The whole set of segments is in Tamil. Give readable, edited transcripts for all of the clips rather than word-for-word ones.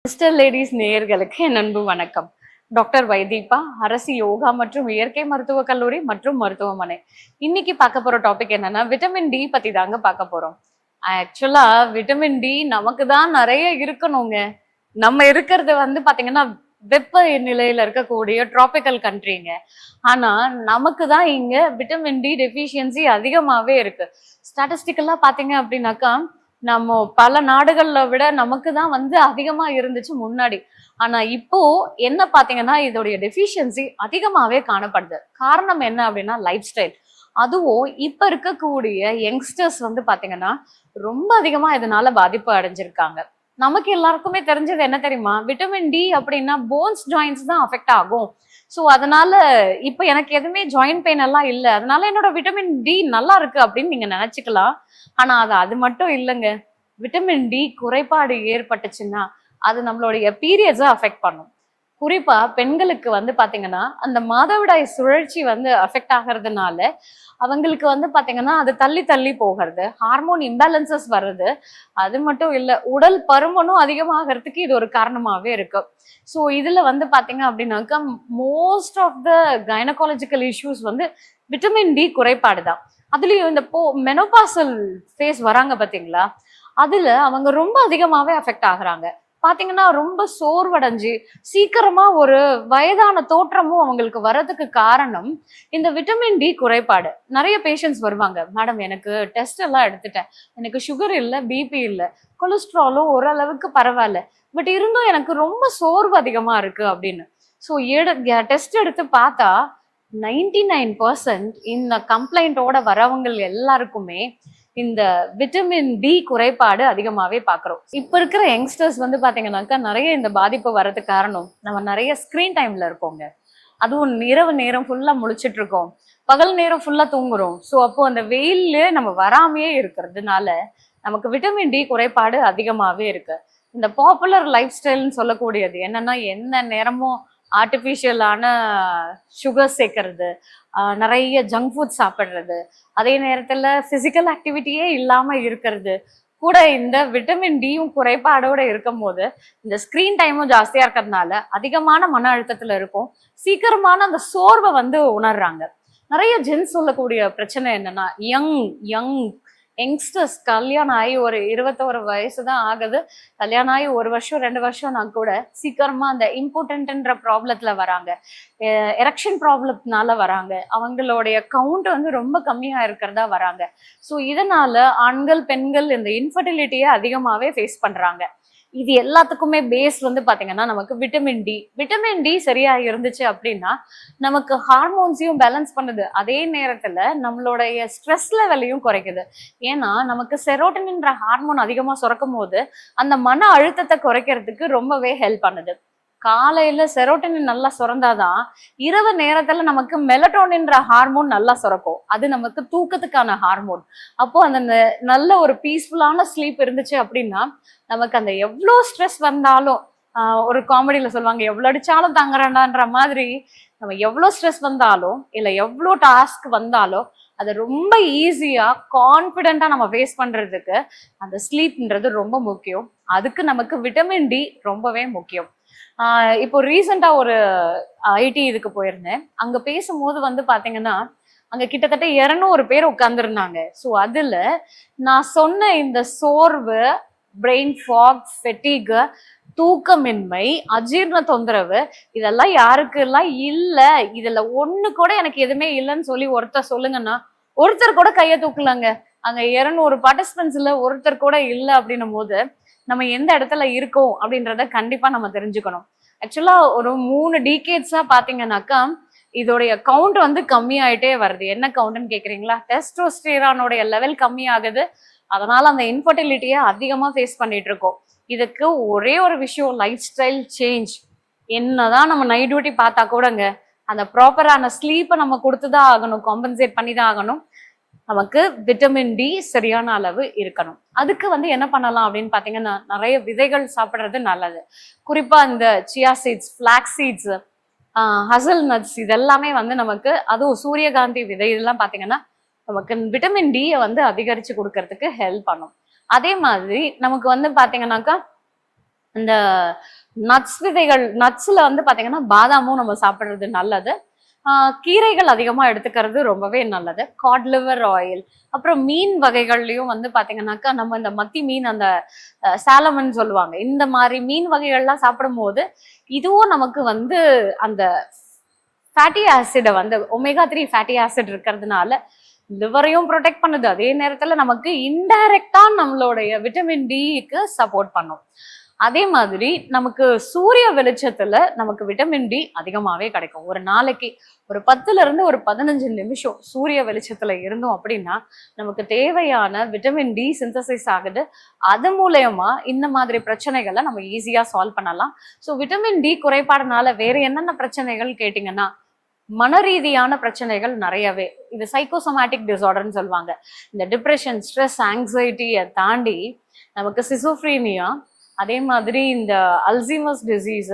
மிஸ்டர் லேடிஸ் நேயர்களுக்கு என் அன்பு வணக்கம். டாக்டர் வைதீபா, அரசு யோகா மற்றும் இயற்கை மருத்துவக் கல்லூரி மற்றும் மருத்துவமனை. இன்னைக்கு பார்க்க போற டாபிக் என்னன்னா விட்டமின் டி பத்தி தாங்க பார்க்க போறோம். ஆக்சுவலா விட்டமின் டி நமக்கு தான் நிறைய இருக்கணுங்க. நம்ம இருக்கிறது பாத்தீங்கன்னா வெப்ப நிலையில இருக்கக்கூடிய டிராபிக்கல் கண்ட்ரிங்க. ஆனா நமக்கு தான் இங்க விட்டமின் டி டெஃபிஷியன்சி அதிகமாவே இருக்கு. ஸ்டாட்டிஸ்டிக்கலா பாத்தீங்க அப்படின்னாக்கா நம்ம பல நாடுகள்ல விட நமக்கு தான் அதிகமா இருந்துச்சு முன்னாடி. ஆனா இப்போ என்ன பாத்தீங்கன்னா இதோடைய டெஃபிஷியன்சி அதிகமாவே காணப்படுது. காரணம் என்ன அப்படின்னா லைஃப் ஸ்டைல். அதுவும் இப்ப இருக்கக்கூடிய யங்ஸ்டர்ஸ் பாத்தீங்கன்னா ரொம்ப அதிகமா இதனால பாதிப்பு அடைஞ்சிருக்காங்க. நமக்கு எல்லாருக்குமே தெரிஞ்சது என்ன தெரியுமா? விட்டமின் டி அப்படின்னா போன்ஸ் ஜாயின்ஸ் தான் அஃபெக்ட் ஆகும். ஸோ அதனால இப்ப எனக்கு எதுவுமே ஜாயிண்ட் பெயின் எல்லாம் இல்லை, அதனால என்னோட விட்டமின் டி நல்லா இருக்கு அப்படின்னு நீங்க நினைச்சுக்கலாம். ஆனா அது மட்டும் இல்லைங்க. விட்டமின் டி குறைபாடு ஏற்பட்டுச்சுன்னா அது நம்மளுடைய பீரியட்ஸை அஃபெக்ட் பண்ணும். குறிப்பா பெண்களுக்கு பாத்தீங்கன்னா அந்த மாதவிடாய் சுழற்சி அஃபெக்ட் ஆகிறதுனால அவங்களுக்கு பாத்தீங்கன்னா அது தள்ளி தள்ளி போகிறது, ஹார்மோன் இம்பேலன்சஸ் வருது. அது மட்டும் இல்ல, உடல் பருமனும் அதிகமாகிறதுக்கு இது ஒரு காரணமாவே இருக்கு. ஸோ இதுல பாத்தீங்க அப்படின்னாக்கா most of the gynaecological issues vitamin D குறைபாடு தான். அதுலயும் இந்த மெனோபாசல் ஃபேஸ் வராங்க பாத்தீங்களா, அதுல அவங்க ரொம்ப அதிகமாவே அஃபெக்ட் ஆகுறாங்க. பாத்தீங்கன்னா ரொம்ப சோர்வடைஞ்சு சீக்கிரமா ஒரு வயதான தோற்றமும் அவங்களுக்கு வர்றதுக்கு காரணம் இந்த விட்டமின் டி குறைபாடு. நிறைய பேஷண்ட்ஸ் வருவாங்க, மேடம் எனக்கு டெஸ்ட் எல்லாம் எடுத்துட்டேன், எனக்கு சுகர் இல்லை, பிபி இல்லை, கொலஸ்ட்ராலும் ஓரளவுக்கு பரவாயில்ல, பட் இருந்தும் எனக்கு ரொம்ப சோர்வு அதிகமா இருக்கு அப்படின்னு. ஸோ டெஸ்ட் எடுத்து பார்த்தா 99% இந்த கம்ப்ளைண்டோட வரவங்க எல்லாருக்குமே இந்த விட்டமின் டி குறைபாடு அதிகமாவே பாக்குறோம். இப்ப இருக்கிற யங்ஸ்டர்ஸ் பாத்தீங்கன்னாக்கா நிறைய இந்த பாதிப்பு வர்றதுக்கு காரணம் நம்ம நிறைய ஸ்கிரீன் டைம்ல இருப்போங்க. அதுவும் இரவு நேரம் ஃபுல்லா முழிச்சிட்டு இருக்கோம், பகல் நேரம் ஃபுல்லா தூங்குறோம். ஸோ அப்போ அந்த வெயில்ல நம்ம வராமையே இருக்கிறதுனால நமக்கு விட்டமின் டி குறைபாடு அதிகமாவே இருக்கு. இந்த பாப்புலர் லைஃப் ஸ்டைல்னு சொல்லக்கூடியது என்னன்னா எந்த நேரமும் ஆர்டிஃபிஷியலான சுகர் சேர்க்கறது, நிறைய ஜங்க் ஃபுட் சாப்பிட்றது, அதே நேரத்துல பிசிக்கல் ஆக்டிவிட்டியே இல்லாம இருக்கிறது கூட இந்த விட்டமின் டியும் குறைபாடோட இருக்கும் போது இந்த ஸ்கிரீன் டைமும் ஜாஸ்தியா இருக்கிறதுனால அதிகமான மன அழுத்தத்துல இருக்கும். சீக்கிரமான அந்த சோர்வை உணர்றாங்க. நிறைய ஜென்ஸ் சொல்லக்கூடிய பிரச்சனை என்னன்னா யங் யங்ஸ்டர்ஸ் கல்யாணம் ஆகி ஒரு 21 வயசு தான் ஆகுது, கல்யாணம் ஆகி 1 வருஷம் 2 வருஷம்னா கூட சீக்கிரமா அந்த இம்பார்ட்டன்ட்ன்ற ப்ராப்ளத்துல வராங்க, எரெக்ஷன் ப்ராப்ளத்தினால வராங்க, அவங்களுடைய கவுண்ட் ரொம்ப கம்மியா இருக்கிறதா வராங்க. ஸோ இதனால ஆண்கள் பெண்கள் இந்த இன்ஃபர்டிலிட்டியை அதிகமாவே ஃபேஸ் பண்றாங்க. இது எல்லாத்துக்குமே பேஸ் பாத்தீங்கன்னா நமக்கு விட்டமின் டி சரியா இருந்துச்சு அப்படின்னா நமக்கு ஹார்மோன்ஸையும் பேலன்ஸ் பண்ணுது, அதே நேரத்துல நம்மளுடைய ஸ்ட்ரெஸ் லெவலையும் குறைக்குது. ஏன்னா நமக்கு செரோட்டனின்ற ஹார்மோன் அதிகமா சுரக்கும் போது அந்த மன அழுத்தத்தை குறைக்கிறதுக்கு ரொம்பவே ஹெல்ப் பண்ணுது. காலையில செரோட்டனின் நல்லா சுரந்தாதான் இரவு நேரத்துல நமக்கு மெலட்டோனின்ற ஹார்மோன் நல்லா சுரக்கும். அது நமக்கு தூக்கத்துக்கான ஹார்மோன். அப்போ அந்த நல்ல ஒரு பீஸ்ஃபுல்லான ஸ்லீப் இருந்துச்சு அப்படின்னா நமக்கு அந்த எவ்வளோ ஸ்ட்ரெஸ் வந்தாலும், ஒரு காமெடியில சொல்லுவாங்க எவ்வளோ அடிச்சாலும் தாங்குறாண்டான்ற மாதிரி, நம்ம எவ்வளோ ஸ்ட்ரெஸ் வந்தாலும் இல்லை எவ்வளோ டாஸ்க் வந்தாலும் அதை ரொம்ப ஈஸியா கான்ஃபிடென்ட்டா நம்ம ஃபேஸ் பண்றதுக்கு அந்த ஸ்லீப்ன்றது ரொம்ப முக்கியம். அதுக்கு நமக்கு விட்டமின் டி ரொம்பவே முக்கியம். இப்போ ரீசெண்டா ஒரு ஐடி இதுக்கு போயிருந்தேன். அங்க பேசும்போது பாத்தீங்கன்னா அங்க கிட்டத்தட்ட 200 பேர் உட்கார்ந்துருந்தாங்க. ஸோ அதுல நான் சொன்ன இந்த சோர்வு, பிரெயின் ஃபாக், ஃபெட்டிக், தூக்கமின்மை, அஜீர்ண தொந்தரவு, இதெல்லாம் யாருக்கெல்லாம் இல்ல, இதுல ஒண்ணு கூட எனக்கு எதுவுமே இல்லைன்னு சொல்லி ஒருத்தர் சொல்லுங்கன்னா ஒருத்தர் கூட கையை தூக்கலாங்க. அங்க 200 பார்ட்டிசிபென்ட்ஸ்ல ஒருத்தர் கூட இல்லை அப்படின்னும் போது நம்ம எந்த இடத்துல இருக்கோம் அப்படின்றத கண்டிப்பா நம்ம தெரிஞ்சுக்கணும். ஆக்சுவலா ஒரு 3 டிகேட்ஸா பாத்தீங்கன்னாக்கா இதோடைய கவுண்ட் கம்மியாயிட்டே வருது. என்ன கவுண்ட்னு கேக்குறீங்களா? டெஸ்டோஸ்டெரானோடைய லெவல் கம்மி ஆகுது. அதனால அந்த இன்ஃபர்டிலிட்டியை அதிகமா ஃபேஸ் பண்ணிட்டு இருக்கோம். இதுக்கு ஒரே ஒரு விஷயம், லைஃப் ஸ்டைல் சேஞ்ச். என்னதான் நம்ம நைட் டியூட்டி பார்த்தா கூடங்க அந்த ப்ராப்பரான ஸ்லீப்பை நம்ம கொடுத்துதான் ஆகணும், காம்பன்சேட் பண்ணி தான் ஆகணும். நமக்கு விட்டமின் டி சரியான அளவு இருக்கணும். அதுக்கு என்ன பண்ணலாம் அப்படின்னு பாத்தீங்கன்னா நிறைய விதைகள் சாப்பிட்றது நல்லது. குறிப்பா இந்த chia seeds, flax seeds, hazel nuts, இதெல்லாமே நமக்கு, அதுவும் சூரியகாந்தி விதை, இதெல்லாம் பாத்தீங்கன்னா நமக்கு விட்டமின் டியை அதிகரிச்சு கொடுக்கறதுக்கு ஹெல்ப் பண்ணும். அதே மாதிரி நமக்கு பாத்தீங்கன்னாக்கா இந்த நட்ஸ் விதைகள், நட்ஸ்ல வந்து பாத்தீங்கன்னா பாதாமும் நம்ம சாப்பிடுறது நல்லது. கீரைகள் அதிகமா எடுத்துக்கிறது ரொம்பவே நல்லது. காட் லிவர் ஆயில், அப்புறம் மீன் வகைகள்லயும் வந்து பாத்தீங்கன்னாக்கா நம்ம இந்த மத்தி மீன், அந்த சாலமன் சொல்லுவாங்க, இந்த மாதிரி மீன் வகைகள்லாம் சாப்பிடும் போது இதுவும் நமக்கு வந்து அந்த ஃபேட்டி ஆசிட வந்து ஒமேகா 3 ஃபேட்டி ஆசிட் இருக்கிறதுனால லிவரையும் ப்ரொடெக்ட் பண்ணுது. அதே நேரத்துல நமக்கு இன்டைரக்டா நம்மளுடைய விட்டமின் டிக்கு சப்போர்ட் பண்ணும். அதே மாதிரி நமக்கு சூரிய வெளிச்சத்துல நமக்கு விட்டமின் டி அதிகமாவே கிடைக்கும். ஒரு நாளைக்கு ஒரு 10ல இருந்து ஒரு 15 நிமிஷம் சூரிய வெளிச்சத்துல இருந்தோம் அப்படின்னா நமக்கு தேவையான விட்டமின் டி சிந்தசைஸ் ஆகுது. அது மூலயமா இந்த மாதிரி பிரச்சனைகளை நம்ம ஈஸியா சால்வ் பண்ணலாம். ஸோ விட்டமின் டி குறைபாடுனால வேற என்னென்ன பிரச்சனைகள் கேட்டீங்கன்னா, மன ரீதியான பிரச்சனைகள் நிறையவே, இது சைக்கோசோமேட்டிக் டிசார்டர்னு சொல்லுவாங்க. இந்த டிப்ரெஷன், ஸ்ட்ரெஸ், ஆங்ஸைட்டியை தாண்டி நமக்கு சிசோஃப்ரீனியா, அதே மாதிரி இந்த அல்சீமஸ் டிசீஸ்,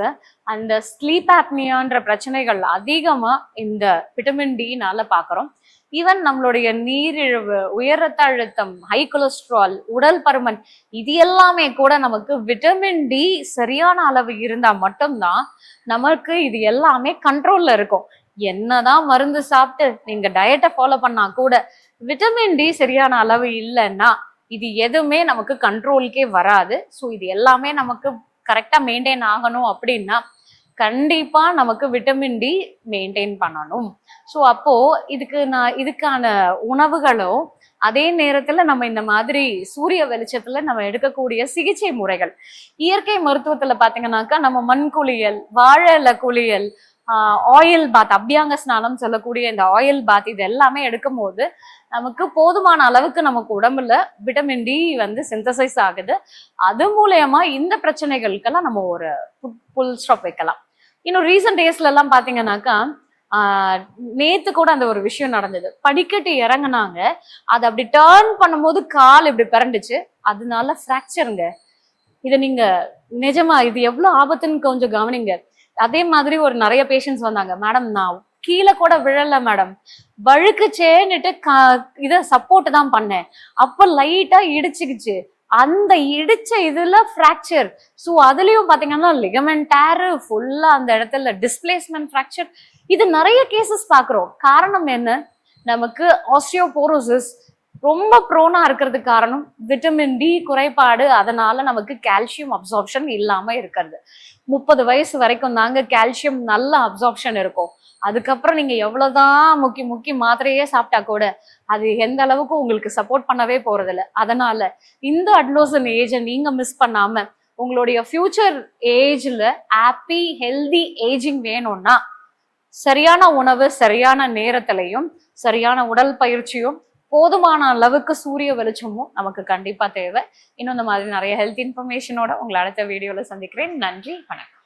அந்த ஸ்லீப் ஆப்னியான்ற பிரச்சனைகள் அதிகமா இந்த விட்டமின் டினால பாக்குறோம். ஈவன் நம்மளுடைய நீரிழிவு, உயர் ரத்த அழுத்தம், ஹை கொலஸ்ட்ரால், உடல் பருமன், இது எல்லாமே கூட நமக்கு விட்டமின் டி சரியான அளவு இருந்தா மட்டும்தான் நமக்கு இது எல்லாமே கண்ட்ரோல்ல இருக்கும். என்னதான் மருந்து சாப்பிட்டு நீங்க டயட்டை ஃபாலோ பண்ணா கூட விட்டமின் டி சரியான அளவு இல்லைன்னா இது எதுவுமே நமக்கு கண்ட்ரோலுக்கே வராது. ஸோ இது எல்லாமே நமக்கு கரெக்டா மெயின்டைன் ஆகணும் அப்படின்னா கண்டிப்பா நமக்கு விட்டமின் டி மெயின்டைன் பண்ணணும். ஸோ அப்போ இதுக்கான உணவுகளும், அதே நேரத்துல நம்ம இந்த மாதிரி சூரிய வெளிச்சத்துல நம்ம எடுக்கக்கூடிய சிகிச்சை முறைகள், இயற்கை மருத்துவத்துல பாத்தீங்கன்னாக்கா நம்ம மண் குளியல், வாழை இலை குளியல், ஆயில் பாத், அபியாங்க ஸ்நானம் சொல்லக்கூடிய இந்த ஆயில் பாத், இது எல்லாமே எடுக்கும் போது நமக்கு போதுமான அளவுக்கு நமக்கு உடம்புல விட்டமின் டி வந்து சிந்தசைஸ் ஆகுது. அது மூலயமா இந்த பிரச்சனைகளுக்கெல்லாம் நம்ம ஒரு புல் ஸ்டாப் வைக்கலாம். இன்னும் ரீசன்ட் டேஸ்ல எல்லாம் பாத்தீங்கன்னாக்கா நேத்து கூட அந்த ஒரு விஷயம் நடந்தது. படிக்கட்டு இறங்குனாங்க, அதை அப்படி டேர்ன் பண்ணும்போது கால் இப்படி பிறண்டுச்சு, அதனால ஃப்ராக்சருங்க. இதை நீங்க நிஜமா இது எவ்வளவு ஆபத்துன்னு கொஞ்சம் கவனிங்க. அதே மாதிரி ஒரு நிறைய பேஷண்ட்ஸ் வந்தாங்க, மேடம் நான் கீழே கூட விழல மேடம், வழுக்குச்சேன்னுட்டு இதை சப்போர்ட் தான் பண்ணேன், அப்ப லைட்டா இடிச்சுக்குச்சு, அந்த இடிச்ச இதுல ஃப்ராக்சர். ஸோ அதுலயும் பாத்தீங்கன்னா லிகமெண்ட் டேர், ஃபுல்லா அந்த இடத்துல டிஸ்பிளேஸ்மெண்ட் ஃப்ராக்சர், இது நிறைய கேசஸ் பாக்குறோம். காரணம் என்ன? நமக்கு ஆஸ்டியோபோரோசிஸ் ரொம்ப ப்ரோனா இருக்கிறதுக்கு காரணம் விட்டமின் டி குறைபாடு. அதனால நமக்கு கால்சியம் அப்சார்ப்ஷன் இல்லாம இருக்கிறது. 30 வயசு வரைக்கும் தாங்க கால்சியம் நல்ல அப்சார்ப்ஷன் இருக்கும். அதுக்கப்புறம் நீங்க எவ்வளவுதான் முக்கி மாத்திரையே சாப்பிட்டா கூட அது எந்த அளவுக்கு உங்களுக்கு சப்போர்ட் பண்ணவே போறதில்ல. அதனால இந்த அட்லோசன் ஏஜை நீங்க மிஸ் பண்ணாம உங்களுடைய ஃபியூச்சர் ஏஜ்ல ஹாப்பி ஹெல்தி ஏஜிங் வேணும்னா சரியான உணவு, சரியான நேரத்திலையும், சரியான உடல் பயிற்சியும், போதுமான அளவுக்கு சூரிய வெளிச்சமும் நமக்கு கண்டிப்பா தேவை. இன்னும் இந்த மாதிரி நிறைய ஹெல்த் இன்ஃபர்மேஷனோட உங்களை அடுத்த வீடியோல சந்திக்கிறேன். நன்றி, வணக்கம்.